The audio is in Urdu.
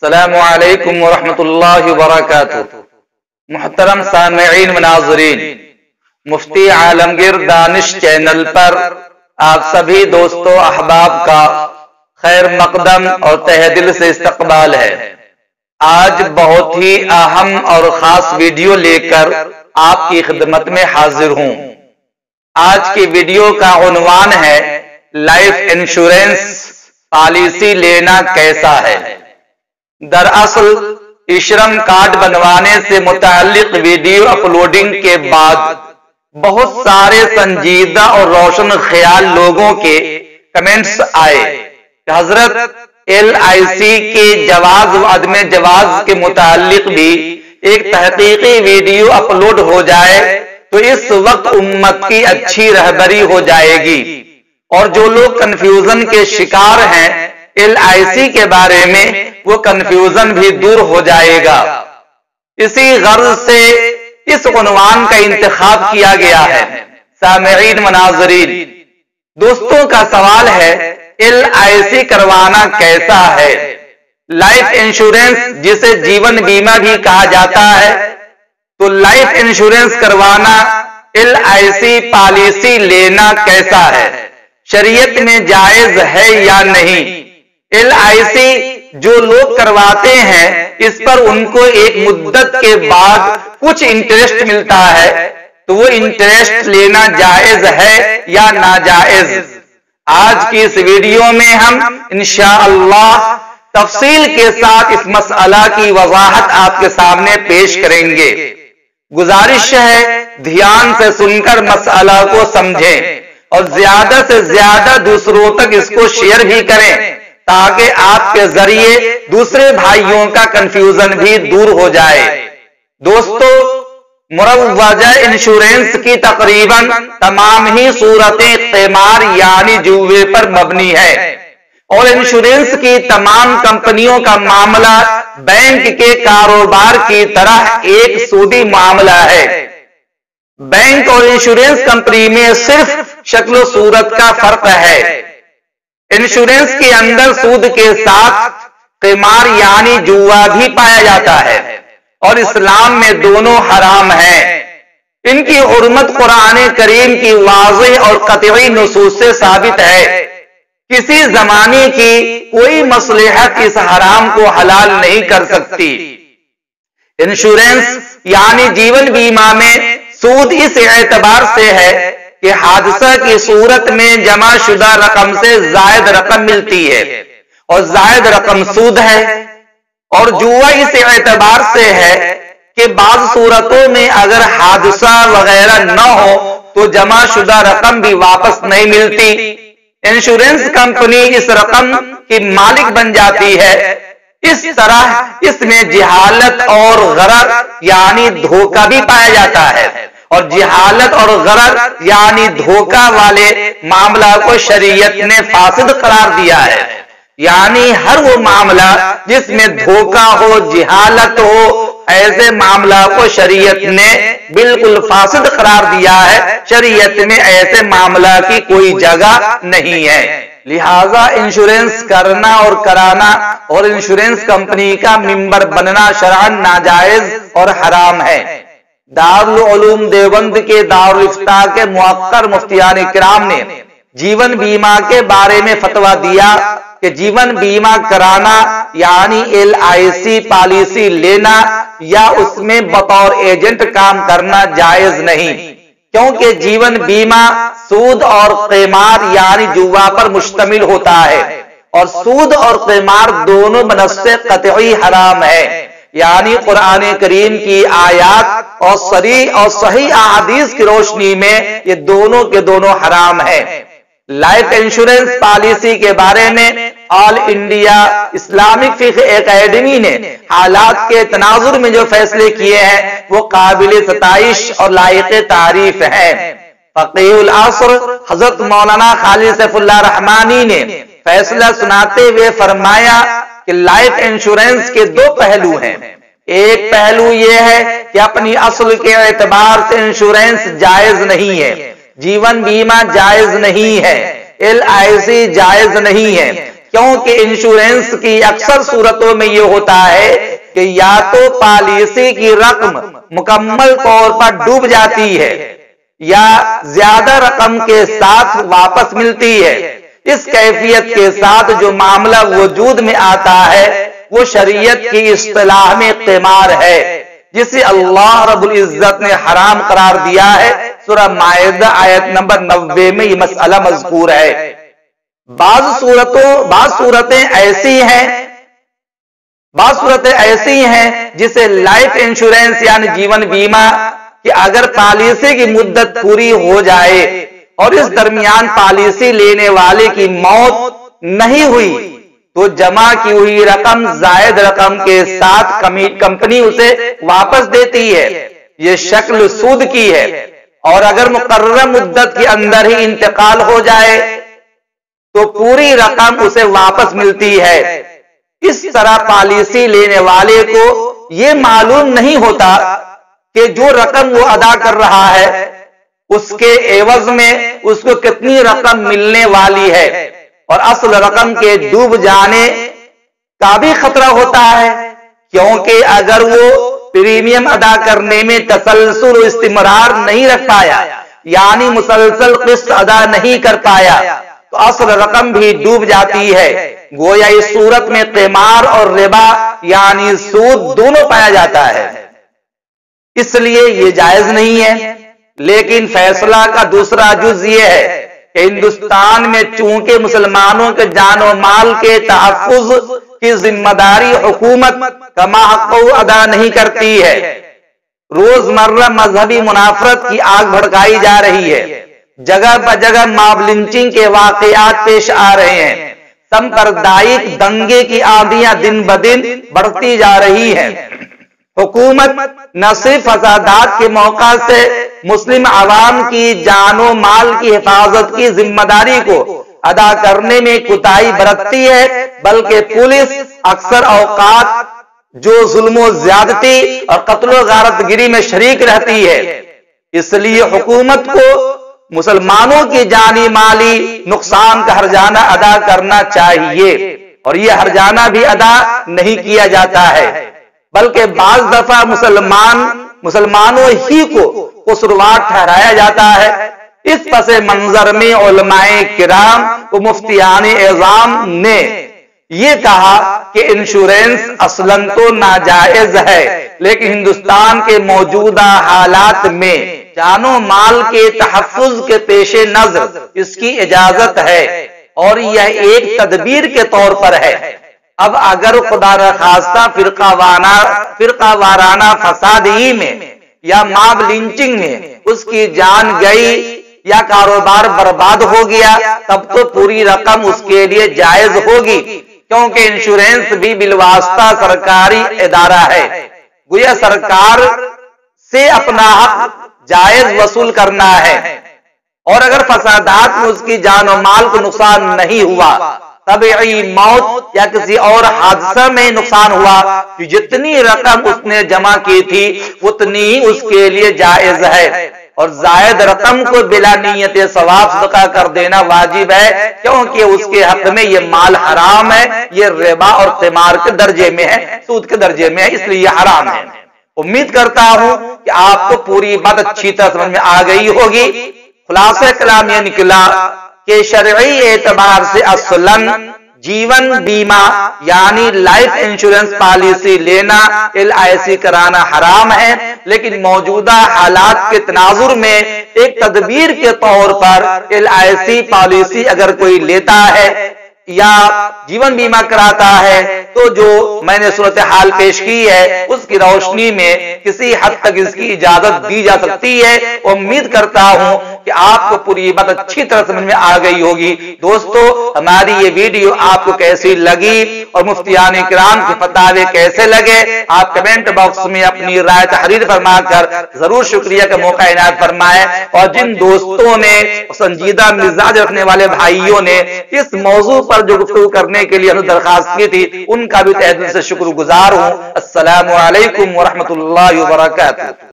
السلام علیکم ورحمۃ اللہ وبرکاتہ۔ محترم سامعین و ناظرین، مفتی عالمگیر دانش چینل پر آپ سبھی دوستوں احباب کا خیر مقدم اور تہہ دل سے استقبال ہے۔ آج بہت ہی اہم اور خاص ویڈیو لے کر آپ کی خدمت میں حاضر ہوں۔ آج کی ویڈیو کا عنوان ہے لائف انشورنس پالیسی لینا کیسا ہے۔ دراصل اشرم کارڈ بنوانے سے متعلق ویڈیو اپلوڈنگ کے بعد بہت سارے سنجیدہ اور روشن خیال لوگوں کے کمنٹس آئے کہ حضرت LIC کے جواز و عدم جواز کے متعلق بھی ایک تحقیقی ویڈیو اپلوڈ ہو جائے تو اس وقت امت کی اچھی رہبری ہو جائے گی، اور جو لوگ کنفیوژن کے شکار ہیں LIC کے بارے میں وہ کنفیوژن بھی دور ہو جائے گا۔ اسی غرض سے اس عنوان کا انتخاب کیا گیا ہے۔ سامعین و ناظرین، دوستوں کا سوال ہے LIC کروانا کیسا ہے؟ لائف انشورنس جسے جیون بیمہ بھی کہا جاتا ہے، تو لائف انشورنس کروانا، LIC پالیسی لینا کیسا ہے؟ شریعت میں جائز ہے یا نہیں؟ LIC جو لوگ کرواتے ہیں اس پر ان کو ایک مدت کے بعد کچھ انٹرسٹ ملتا ہے، تو وہ انٹرسٹ لینا جائز ہے یا ناجائز؟ آج کی اس ویڈیو میں ہم انشاءاللہ تفصیل کے ساتھ اس مسئلہ کی وضاحت آپ کے سامنے پیش کریں گے۔ گزارش ہے دھیان سے سن کر مسئلہ کو سمجھیں اور زیادہ سے زیادہ دوسروں تک اس کو شیئر بھی کریں تاکہ آپ کے ذریعے دوسرے بھائیوں کا کنفیوژن بھی دور ہو جائے۔ دوستو، مروجہ انشورنس کی تقریباً تمام ہی صورتیں قمار یعنی جوے پر مبنی ہے، اور انشورنس کی تمام کمپنیوں کا معاملہ بینک کے کاروبار کی طرح ایک سودی معاملہ ہے۔ بینک اور انشورنس کمپنی میں صرف شکل و صورت کا فرق ہے۔ انشورنس کے اندر سود کے ساتھ قمار یعنی جوا بھی پایا جاتا ہے، اور اسلام میں دونوں حرام ہیں۔ ان کی حرمت قرآن کریم کی واضح اور قطعی نصوص سے ثابت ہے۔ کسی زمانے کی کوئی مصلحت اس حرام کو حلال نہیں کر سکتی۔ انشورنس یعنی جیون بیمہ میں سود اس اعتبار سے ہے کہ حادثہ کی صورت میں جمع شدہ رقم سے زائد رقم ملتی ہے، اور زائد رقم سود ہے۔ اور جوا اس اعتبار سے ہے کہ بعض صورتوں میں اگر حادثہ وغیرہ نہ ہو تو جمع شدہ رقم بھی واپس نہیں ملتی۔ انشورنس کمپنی اس رقم کی مالک بن جاتی ہے۔ اس طرح اس میں جہالت اور غرر یعنی دھوکہ بھی پایا جاتا ہے، اور جہالت اور غرر یعنی دھوکہ والے معاملہ کو شریعت نے فاسد قرار دیا ہے۔ یعنی ہر وہ معاملہ جس میں دھوکہ ہو، جہالت ہو، ایسے معاملہ کو شریعت نے بالکل فاسد قرار دیا ہے۔ شریعت میں ایسے معاملہ کی کوئی جگہ نہیں ہے۔ لہذا انشورنس کرنا اور کرانا اور انشورنس کمپنی کا ممبر بننا شرعاً ناجائز اور حرام ہے۔ دارالعلوم دیوبند کے دارالافتاء کے موقر مفتیان کرام نے جیون بیمہ کے بارے میں فتویٰ دیا کہ جیون بیمہ کرانا یعنی LIC پالیسی لینا یا اس میں بطور ایجنٹ کام کرنا جائز نہیں، کیونکہ جیون بیمہ سود اور قمار یعنی جوا پر مشتمل ہوتا ہے، اور سود اور قمار دونوں بنص قطعی حرام ہے۔ یعنی قرآن کریم کی آیات اور صریح اور صحیح احادیث کی روشنی میں یہ دونوں کے دونوں حرام ہیں۔ لائف انشورنس پالیسی کے بارے میں آل انڈیا اسلامک فقہ اکیڈمی نے حالات کے تناظر میں جو فیصلے کیے ہیں وہ قابل ستائش اور لائق تعریف ہیں۔ فقیہ العصر حضرت مولانا خالد سیف اللہ رحمانی نے فیصلہ سناتے ہوئے فرمایا کہ لائف انشورنس کے دو پہلو ہیں۔ ایک پہلو یہ ہے کہ اپنی اصل کے اعتبار سے انشورنس جائز نہیں ہے، جیون بیمہ جائز نہیں ہے، LIC جائز نہیں ہے، کیونکہ انشورنس کی اکثر صورتوں میں یہ ہوتا ہے کہ یا تو پالیسی کی رقم مکمل طور پر ڈوب جاتی ہے یا زیادہ رقم کے ساتھ واپس ملتی ہے۔ اس کیفیت کے ساتھ جو معاملہ وجود میں آتا ہے وہ شریعت کی اصطلاح میں قمار ہے، جسے اللہ رب العزت نے حرام قرار دیا ہے۔ سورہ مائدہ آیت نمبر 90 میں یہ مسئلہ مذکور ہے۔ بعض صورتیں ایسی ہیں جسے لائف انشورنس یعنی جیون بیمہ، کہ اگر پالیسی کی مدت پوری ہو جائے اور اس درمیان پالیسی لینے والے کی موت نہیں ہوئی تو جمع کی ہوئی رقم زائد رقم کے ساتھ کمپنی اسے واپس دیتی ہے۔ یہ شکل سود کی ہے، اور اگر مقررہ مدت کے اندر ہی انتقال ہو جائے تو پوری رقم اسے واپس ملتی ہے۔ اس طرح پالیسی لینے والے کو یہ معلوم نہیں ہوتا کہ جو رقم وہ ادا کر رہا ہے اس کے عوض میں اس کو کتنی رقم ملنے والی ہے، اور اصل رقم کے ڈوب جانے کا بھی خطرہ ہوتا ہے، کیونکہ اگر وہ پریمیم ادا کرنے میں تسلسل و استمرار نہیں رکھ پایا، یعنی مسلسل قسط ادا نہیں کر پایا، تو اصل رقم بھی ڈوب جاتی ہے۔ گویا اس صورت میں قمار اور ربا یعنی سود دونوں پایا جاتا ہے، اس لیے یہ جائز نہیں ہے۔ لیکن فیصلہ کا دوسرا جز یہ ہے کہ ہندوستان میں چونکہ مسلمانوں کے جان و مال کے تحفظ کی ذمہ داری حکومت کما حق ادا نہیں کرتی ہے، روزمرہ مذہبی منافرت کی آگ بھڑکائی جا رہی ہے، جگہ بجگہ ماب لنچنگ کے واقعات پیش آ رہے ہیں، سمپردائک دنگے کی آندیاں دن بدن بڑھتی جا رہی ہیں۔ حکومت نہ صرف فسادات کے موقع سے مسلم عوام کی جان و مال کی حفاظت کی ذمہ داری کو ادا کرنے میں کوتاہی برتتی ہے، بلکہ پولیس اکثر اوقات جو ظلم و زیادتی اور قتل و غارت گری میں شریک رہتی ہے۔ اس لیے حکومت کو مسلمانوں کی جانی مالی نقصان کا ہرجانہ ادا کرنا چاہیے، اور یہ ہرجانہ بھی ادا نہیں کیا جاتا ہے، بلکہ بعض دفعہ مسلمانوں ہی کو قصوروار ٹھہرایا جاتا ہے۔ اس پس منظر میں علماء کرام و مفتیان اعظام نے یہ کہا کہ انشورنس اصلاً تو ناجائز ہے، لیکن ہندوستان کے موجودہ حالات میں جان و مال کے تحفظ کے پیش نظر اس کی اجازت ہے، اور یہ ایک تدبیر کے طور پر ہے۔ اب اگر خدا نخواستہ فرقہ وارانہ فساد ہی میں یا ماب لنچنگ میں اس کی جان گئی یا کاروبار برباد ہو گیا، تب تو پوری رقم اس کے لیے جائز ہوگی، کیونکہ انشورنس بھی بالواسطہ سرکاری ادارہ ہے، گویا سرکار سے اپنا حق جائز وصول کرنا ہے، اور اگر فسادات میں اس کی جان و مال کو نقصان نہیں ہوا، طبعی موت یا کسی اور حادثہ میں نقصان ہوا، تو جتنی رقم اس نے جمع کی تھی اتنی ہی اس کے لیے جائز ہے، اور زائد رقم کو بلا نیت ثواب صدقہ کر دینا واجب ہے، کیونکہ اس کے حق میں یہ مال حرام ہے، یہ ربا اور قمار کے درجے میں ہے، سود کے درجے میں ہے، اس لیے یہ حرام ہے۔ امید کرتا ہوں کہ آپ کو پوری بات اچھی طرح سمجھ میں آ گئی ہوگی۔ خلاصہ کلام یہ نکلا کہ شرعی اعتبار سے اصلاً جیون بیمہ یعنی لائف انشورنس پالیسی لینا LIC کرانا حرام ہے، لیکن موجودہ حالات کے تناظر میں ایک تدبیر کے طور پر LIC پالیسی اگر کوئی لیتا ہے یا جیون بیمہ کراتا ہے تو جو میں نے صورتحال پیش کی ہے اس کی روشنی میں کسی حد تک اس کی اجازت دی جا سکتی ہے۔ امید کرتا ہوں کہ آپ کو پوری بات اچھی طرح سمجھ میں آ گئی ہوگی۔ دوستو، ہماری یہ ویڈیو آپ کو کیسی لگی اور مفتیان کرام کے فتاوے کیسے لگے، آپ کمنٹ باکس میں اپنی رائے تحریر فرما کر ضرور شکریہ کا موقع عنایت فرمائیں، اور جن دوستوں نے سنجیدہ مزاج رکھنے والے بھائیوں نے اس موضوع پر جو گفتگو کرنے کے لیے ہمیں درخواست کی تھی ان کا بھی تہہ دل سے شکر گزار ہوں۔ السلام علیکم ورحمۃ اللہ وبرکاتہ۔